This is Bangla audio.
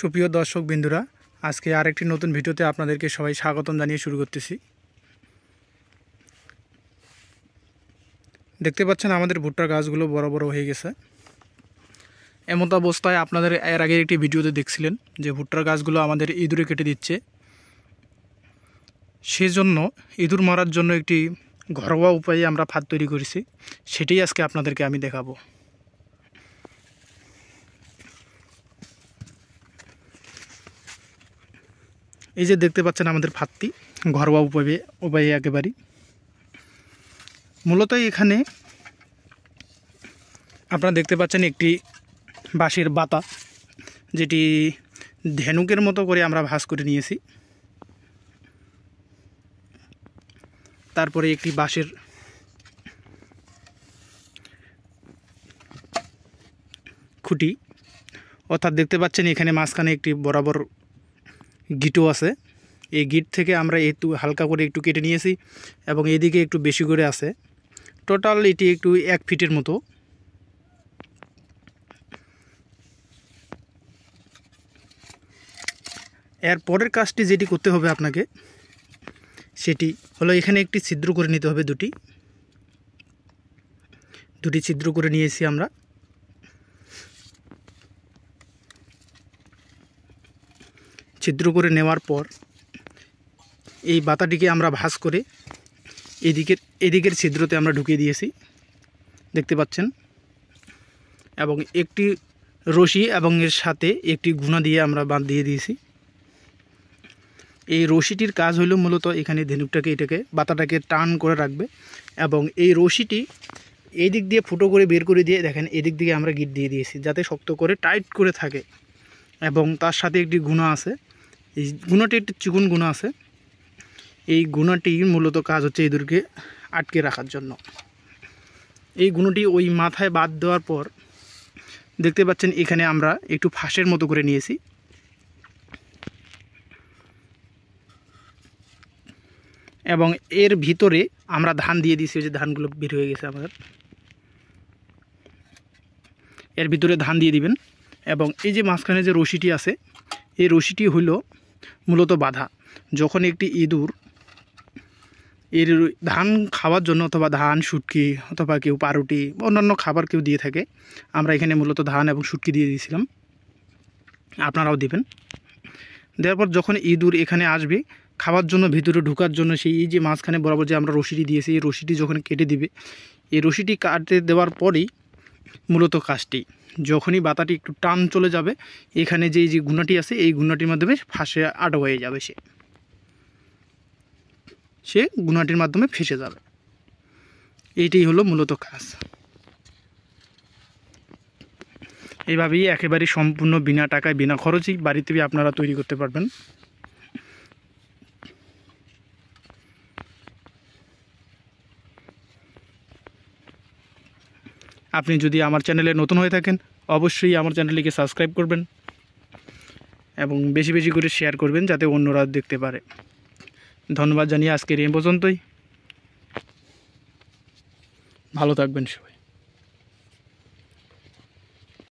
সুপ্রিয় দর্শক বিন্দুরা, আজকে আরেকটি নতুন ভিডিওতে আপনাদেরকে সবাই স্বাগতম জানিয়ে শুরু করতেছি। দেখতে পাচ্ছেন আমাদের ভুট্টার গাছগুলো বড় বড় হয়ে গেছে। এমত অবস্থায় আপনাদের এর আগে একটি ভিডিওতে দেখছিলেন যে ভুট্টার গাছগুলো আমাদের ইঁদুরে কেটে দিচ্ছে। সেজন্য ইঁদুর মারার জন্য একটি ঘরোয়া উপায়ে আমরা ফাঁদ তৈরি করেছি, সেটাই আজকে আপনাদেরকে আমি দেখাবো। এই যে দেখতে পাচ্ছেন আমাদের ফাঁদটি ঘরোয়া উপায়ে একেবারেই। মূলত এখানে আপনারা দেখতে পাচ্ছেন একটি বাঁশের বাতা, যেটি ধেনুকের মতো করে আমরা ভাঁজ করে নিয়েছি। তারপরে একটি বাঁশের খুঁটি, অর্থাৎ দেখতে পাচ্ছেন এখানে মাঝখানে একটি বরাবর গিটও আছে। এই গিট থেকে আমরা একটু হালকা করে একটু কেটে নিয়েছি এবং এদিকে একটু বেশি করে আছে। টোটাল এটি একটু 1 ফিটের মতো। এর পরের কাজটি যেটি করতে হবে আপনাকে, সেটি হলো এখানে একটি ছিদ্র করে নিতে হবে। দুটি ছিদ্র করে নিয়েছি আমরা। ছিদ্র করে নেওয়ার পর এই বাতাটিকে আমরা ভাঁজ করে এদিকের ছিদ্রতে আমরা ঢুকিয়ে দিয়েছি, দেখতে পাচ্ছেন। এবং একটি রশি এবং এর সাথে একটি গুণা দিয়ে আমরা বাঁধ দিয়ে দিয়েছি। এই রশিটির কাজ হলো মূলত এখানে ধেনুকটাকে বাতাটাকে টান করে রাখবে এবং এই রশিটি এই দিক দিয়ে ফুটো করে বের করে দিয়ে দেখেন এদিক দিকে আমরা গিট দিয়ে দিয়েছি, যাতে শক্ত করে টাইট করে থাকে। এবং তার সাথে একটি গুণা আছে, এই গুণাটি একটি চিকন গুণা আছে। এই গুণাটি মূলত কাজ হচ্ছে ইঁদুরকে আটকে রাখার জন্য। এই গুণাটি ওই মাথায় বাদ দেওয়ার পর দেখতে পাচ্ছেন এখানে আমরা একটু ফাঁসের মতো করে নিয়েছি এবং এর ভিতরে আমরা ধান দিয়ে দিয়েছি। যে ধানগুলো বের হয়ে গেছে আমাদের, এর ভিতরে ধান দিয়ে দিবেন। এবং এই যে মাঝখানে যে রশিটি আছে, এই রশিটি হইল মূলত বাধা। যখন একটি ইঁদুর এর ধান খাওয়ার জন্য, অথবা ধান শুটকি অথবা কেউ পাউরুটি অন্যান্য খাবার কেউ দিয়ে থাকে, আমরা এখানে মূলত ধান এবং শুটকি দিয়ে দিয়েছিলাম, আপনারাও দিবেন। দেওয়ার পর যখন ইঁদুর এখানে আসবে খাওয়ার জন্য, ভিতরে ঢোকার জন্য, সেই যে মাঝখানে বরাবর যে আমরা রশিটি দিয়েছি, এই রশিটি যখন কেটে দিবে, এই রশিটি কাটতে দেওয়ার পরেই মূলত কাজটি, যখনই বাতাটি একটু টান চলে যাবে, এখানে যে গুণাটি আছে এই গুণাটির মাধ্যমে ফাঁসে আটক হয়ে যাবে, সে গুণাটির মাধ্যমে ফেঁসে যাবে। এইটাই হলো মূলত কাজ। এইভাবেই একেবারেই সম্পূর্ণ বিনা টাকায় বিনা খরচেই বাড়িতে আপনারা তৈরি করতে পারবেন। আপনি যদি আমার চ্যানেলে নতুন হয়ে থাকেন, অবশ্যই আমার চ্যানেলটিকে সাবস্ক্রাইব করবেন এবং বেশি বেশি করে শেয়ার করবেন, যাতে অন্যরা দেখতে পারে। ধন্যবাদ জানিয়ে আজকের এই পর্যন্তই। ভালো থাকবেন সবাই।